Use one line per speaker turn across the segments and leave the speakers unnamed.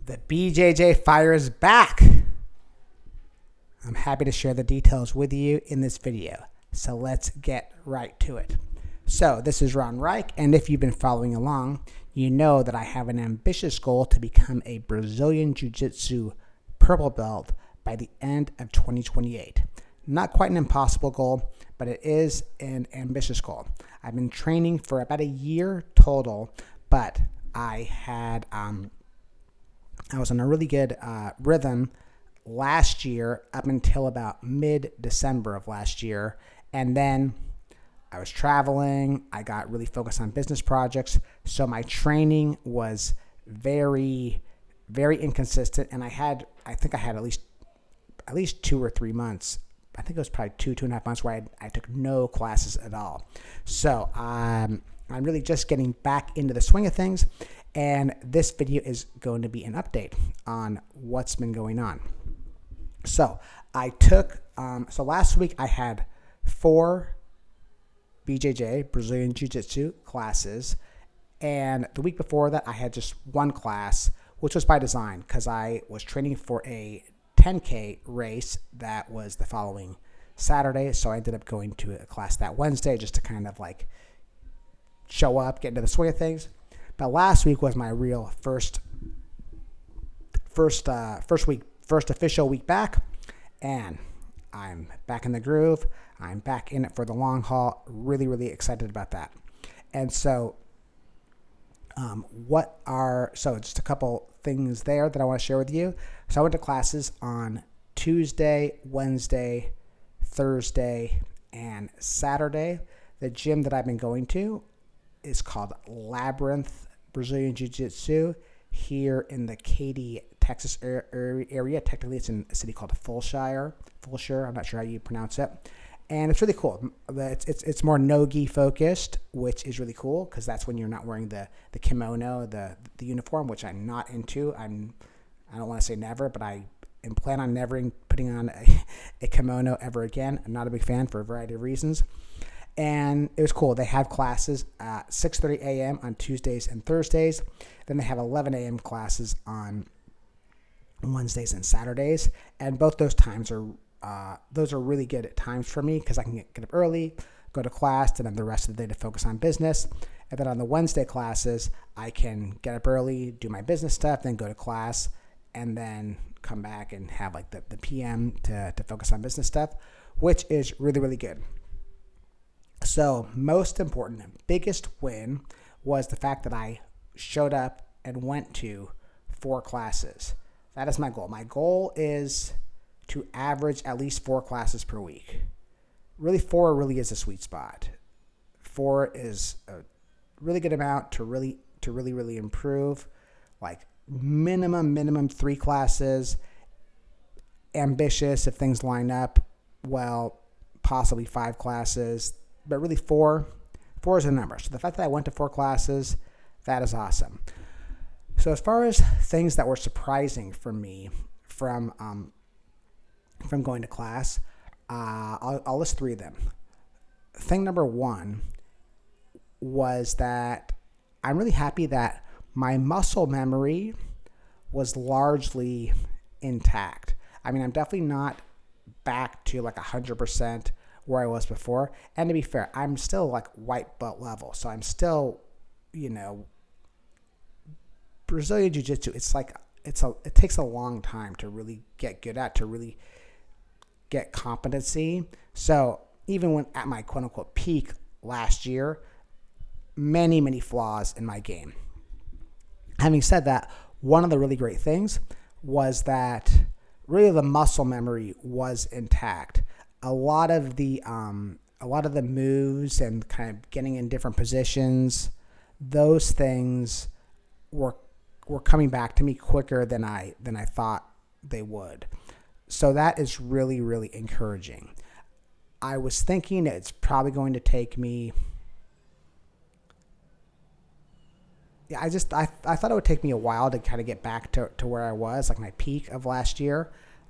The BJJ fire is back. I'm happy to share the details with you in this video. So let's get right to it. So this is Reich, and if you've been following along, you know that I have an ambitious goal to become a Brazilian Jiu-Jitsu purple belt by the end of 2028. Not quite an impossible goal, but it is an ambitious goal. I've been training for about a year total, but I was in a really good rhythm last year up until about mid-December of last year. And then I was traveling. I got really focused on business projects. So my training was very, very inconsistent. And I think I had at least 2 or 3 months. I think it was probably 2.5 months where I took no classes at all. So I'm really just getting back into the swing of things. And this video is going to be an update on what's been going on. So so last week I had 4 BJJ, Brazilian Jiu-Jitsu classes. And the week before that I had just 1 class, which was by design because I was training for a 10K race that was the following Saturday. So I ended up going to a class that Wednesday just to kind of like show up, get into the swing of things. But last week was my real first official week back, and I'm back in the groove. I'm back in it for the long haul. Really, really excited about that. And so, just a couple things there that I want to share with you. So I went to classes on Tuesday, Wednesday, Thursday, and Saturday. The gym that I've been going to is called Labyrinth Brazilian Jiu-Jitsu here in the Katy, Texas area. Technically, it's in a city called Fulshire. I'm not sure how you pronounce it. And it's really cool. It's more no-gi focused, which is really cool because that's when you're not wearing the kimono, the uniform, which I'm not into. I don't want to say never, but I am plan on never putting on a kimono ever again. I'm not a big fan for a variety of reasons. And it was cool. They have classes at 6:30 a.m. on Tuesdays and Thursdays. Then they have 11 a.m. classes on Wednesdays and Saturdays. And both those times are really good at times for me because I can get up early, go to class, and then the rest of the day to focus on business. And then on the Wednesday classes, I can get up early, do my business stuff, then go to class, and then come back and have like the PM to focus on business stuff, which is really, really good. So most important and biggest win was the fact that I showed up and went to 4 classes. That is my goal. My goal is to average at least 4 classes per week. Really, 4 really is a sweet spot. 4 is a really good amount to really improve. Like minimum 3 classes. Ambitious if things line up. Well, possibly 5 classes. But really 4 is a number. So the fact that I went to 4 classes, that is awesome. So as far as things that were surprising for me from going to class, I'll list 3 of them. Thing number 1 was that I'm really happy that my muscle memory was largely intact. I mean, I'm definitely not back to like 100% where I was before. And to be fair, I'm still like white belt level. So I'm still, Brazilian Jiu-Jitsu, it takes a long time to really get good at, to really get competency. So even when at my quote unquote peak last year, many flaws in my game. Having said that, one of the really great things was that really the muscle memory was intact. A lot of the moves and kind of getting in different positions, those things were coming back to me quicker than I thought they would. So that is really, really encouraging. I was thinking it's probably going to take me. Yeah, I thought it would take me a while to kind of get back to where I was, like my peak of last year,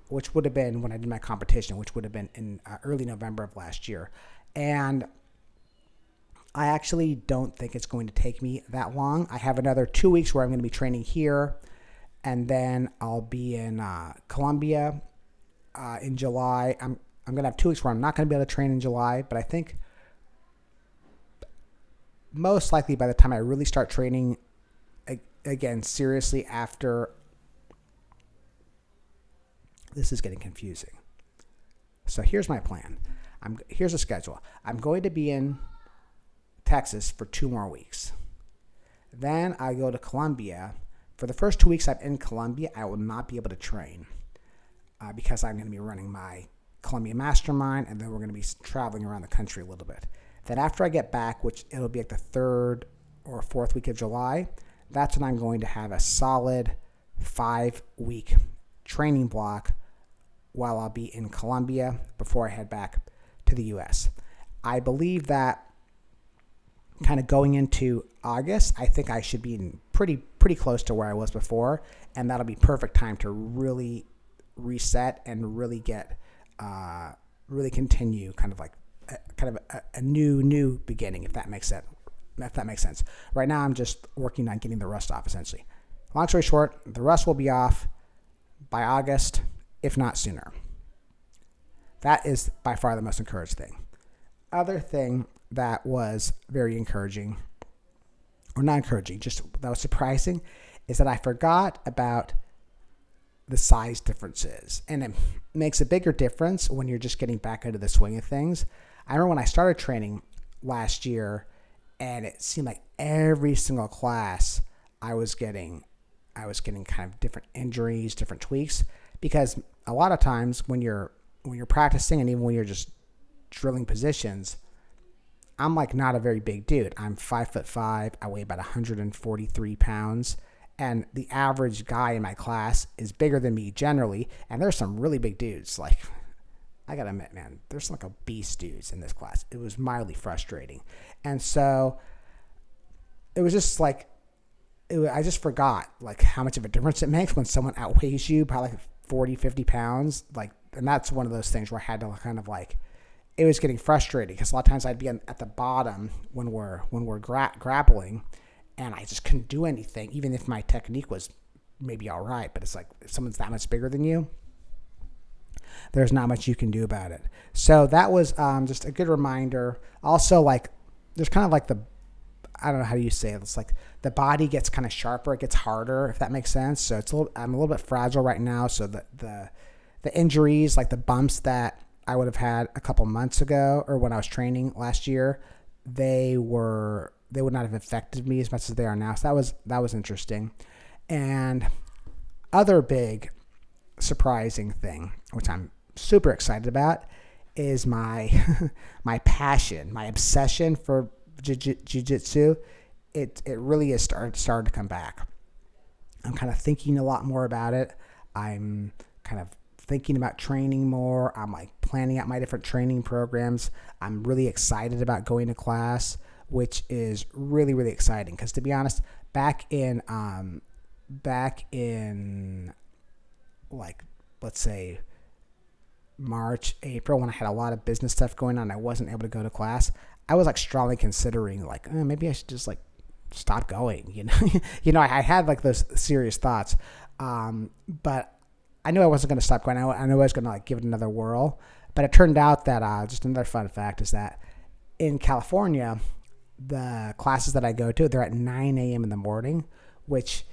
which would have been when I did my competition, which would have been in early November of last year. And I actually don't think it's going to take me that long. I have another 2 weeks where I'm going to be training here and then I'll be in Colombia in July. I'm gonna have 2 weeks where I'm not gonna be able to train in July, but I think most likely by the time I really start training again seriously after, this is getting confusing. So here's my plan. Here's the schedule. I'm going to be in Texas for 2 more weeks. Then I go to Colombia. For the first 2 weeks I'm in Colombia, I will not be able to train because I'm going to be running my Colombia Mastermind, and then we're going to be traveling around the country a little bit. Then after I get back, which it'll be like the 3rd or 4th week of July, that's when I'm going to have a solid 5-week training block while I'll be in Colombia before I head back to the U.S. I believe that kind of going into August, I think I should be in pretty close to where I was before, and that'll be perfect time to really reset and really get really continue kind of like a new beginning, if that makes sense. Right now I'm just working on getting the rust off, essentially. Long story short, the rust will be off by August, if not sooner. That is by far the most encouraged thing. Other thing that was very encouraging, or not encouraging, just that was surprising, is that I forgot about the size differences. And it makes a bigger difference when you're just getting back into the swing of things. I remember when I started training last year, and it seemed like every single class I was getting kind of different injuries, different tweaks, because a lot of times when you're practicing and even when you're just drilling positions, I'm like not a very big dude. I'm 5'5". I weigh about 143 pounds. And the average guy in my class is bigger than me generally. And there's some really big dudes. Like, I gotta admit, man, there's some like obese dudes in this class. It was mildly frustrating. And so it was just like, I just forgot like how much of a difference it makes when someone outweighs you by like 40, 50 pounds. Like, and that's one of those things where I had to kind of like, it was getting frustrating because a lot of times I'd be at the bottom when we're grappling, and I just couldn't do anything, even if my technique was maybe all right. But it's like, if someone's that much bigger than you, there's not much you can do about it. So that was just a good reminder. Also, like, there's kind of like I don't know how you say it. It's like the body gets kind of sharper. It gets harder, if that makes sense. So I'm a little bit fragile right now. So the injuries, like the bumps that I would have had a couple months ago or when I was training last year, they would not have affected me as much as they are now. So that was interesting. And other big surprising thing, which I'm super excited about, is my my passion, my obsession for jiu-jitsu. It really is started to come back. I'm kind of thinking a lot more about it. I'm kind of thinking about training more. I'm like planning out my different training programs. I'm really excited about going to class, which is really, really exciting. Because to be honest, back in like, let's say March, April, when I had a lot of business stuff going on, I wasn't able to go to class. I was like strongly considering like, maybe I should just like stop going. I had like those serious thoughts. But I knew I wasn't going to stop going. I knew I was going to like give it another whirl. But it turned out that just another fun fact is that in California, the classes that I go to, they're at 9 a.m. in the morning, which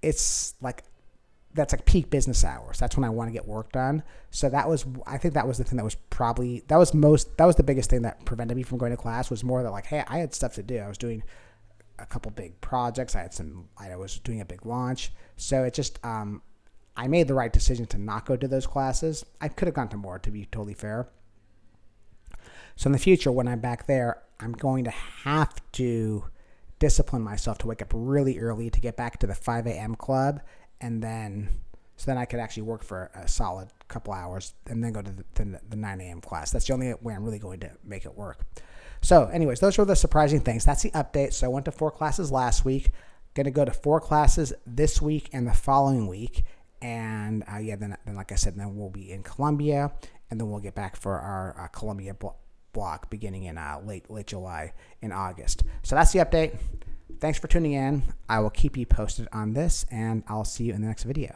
it's like, that's like peak business hours. That's when I want to get work done. So I think that was the thing that was the biggest thing that prevented me from going to class, was more that like, hey, I had stuff to do. I was doing a couple big projects. I was doing a big launch. So it just, I made the right decision to not go to those classes. I could have gone to more, to be totally fair. So in the future, when I'm back there, I'm going to have to discipline myself to wake up really early to get back to the 5 a.m. club, and then I could actually work for a solid couple hours and then go to the 9 a.m. class. That's the only way I'm really going to make it work. So anyways, those were the surprising things. That's the update. So I went to 4 classes last week. Going to go to 4 classes this week and the following week. And then like I said, then we'll be in Colombia, and then we'll get back for our Colombia block beginning in late July in August. So that's the update. Thanks for tuning in. I will keep you posted on this, and I'll see you in the next video.